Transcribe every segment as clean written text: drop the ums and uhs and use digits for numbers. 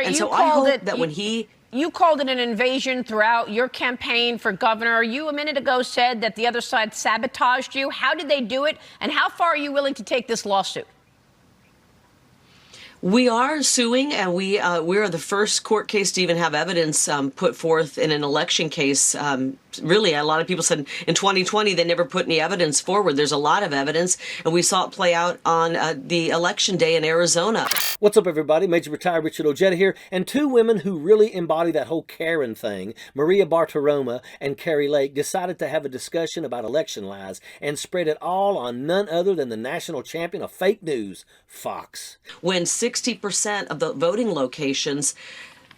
And you so called I hope it that when he... You called it an invasion throughout your campaign for governor. You a minute ago said that the other side sabotaged you. How did they do it? And how far are you willing to take this lawsuit? We are suing, and we are the first court case to even have evidence put forth in an election case. Really, a lot of people said in 2020 they never put any evidence forward. There's a lot of evidence, and we saw it play out on the election day in Arizona. What's up, everybody? Major Retired Richard Ojeda here, and two women who really embody that whole Karen thing, Maria Bartiromo and Kari Lake, decided to have a discussion about election lies and spread it all on none other than the national champion of fake news, Fox. When 60% of the voting locations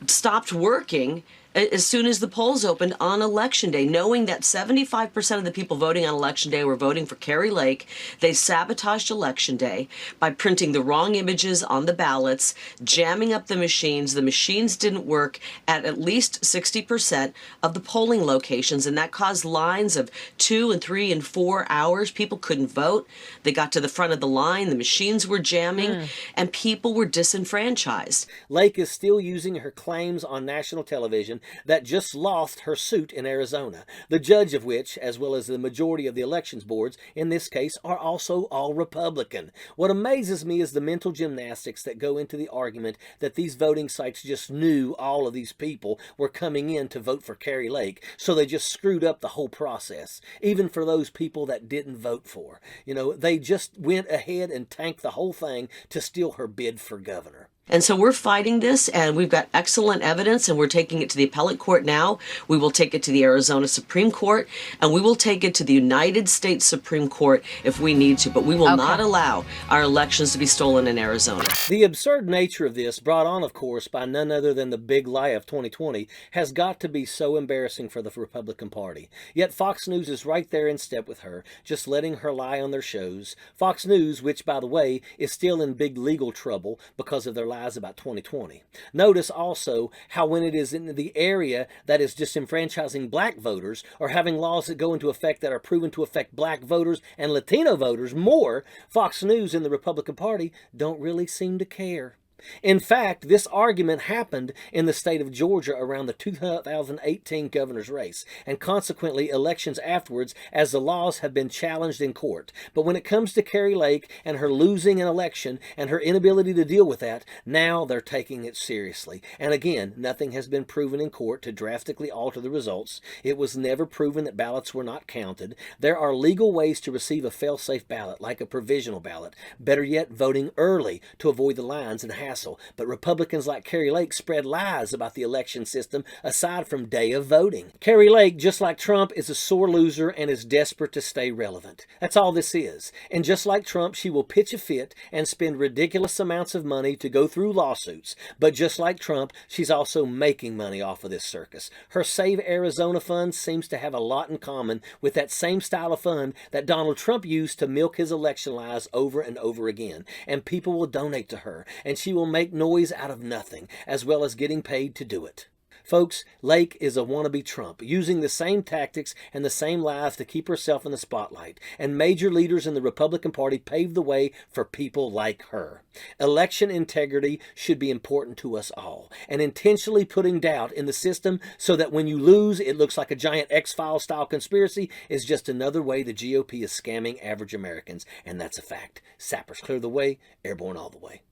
stopped working as soon as the polls opened on election day, knowing that 75% of the people voting on election day were voting for Kari Lake. They sabotaged election day by printing the wrong images on the ballots, jamming up the machines. The machines didn't work at least 60% of the polling locations, and that caused lines of 2 and 3 and 4 hours. People couldn't vote. They got to the front of the line, the machines were jamming, and people were disenfranchised. Lake is still using her claims on national television that just lost her suit in Arizona, the judge of which, as well as the majority of the elections boards in this case, are also all Republican. What amazes me is the mental gymnastics that go into the argument that these voting sites just knew all of these people were coming in to vote for Kari Lake, so they just screwed up the whole process, even for those people that didn't vote for. You know, they just went ahead and tanked the whole thing to steal her bid for governor. And so we're fighting this, and we've got excellent evidence, and we're taking it to the appellate court now. We will take it to the Arizona Supreme Court, and we will take it to the United States Supreme Court if we need to, but we will not allow our elections to be stolen in Arizona. The absurd nature of this, brought on, of course, by none other than the big lie of 2020, has got to be so embarrassing for the Republican Party. Yet Fox News is right there in step with her, just letting her lie on their shows. Fox News, which, by the way, is still in big legal trouble because of their lies about 2020. Notice also how when it is in the area that is disenfranchising black voters or having laws that go into effect that are proven to affect black voters and Latino voters more, Fox News and the Republican Party don't really seem to care. In fact, this argument happened in the state of Georgia around the 2018 governor's race, and consequently elections afterwards, as the laws have been challenged in court. But when it comes to Kari Lake and her losing an election and her inability to deal with that, now they're taking it seriously. And again, nothing has been proven in court to drastically alter the results. It was never proven that ballots were not counted. There are legal ways to receive a fail-safe ballot, like a provisional ballot. Better yet, voting early to avoid the lines and hassle. But Republicans like Kari Lake spread lies about the election system aside from day of voting. Kari Lake, just like Trump, is a sore loser and is desperate to stay relevant. That's all this is. And just like Trump, she will pitch a fit and spend ridiculous amounts of money to go through lawsuits. But just like Trump, she's also making money off of this circus. Her Save Arizona fund seems to have a lot in common with that same style of fund that Donald Trump used to milk his election lies over and over again. And people will donate to her, and she will make noise out of nothing, as well as getting paid to do it. Folks, Lake is a wannabe Trump, using the same tactics and the same lies to keep herself in the spotlight, and major leaders in the Republican Party paved the way for people like her. Election integrity should be important to us all, and intentionally putting doubt in the system so that when you lose, it looks like a giant X-Files style conspiracy is just another way the GOP is scamming average Americans, and that's a fact. Sappers clear the way, airborne all the way.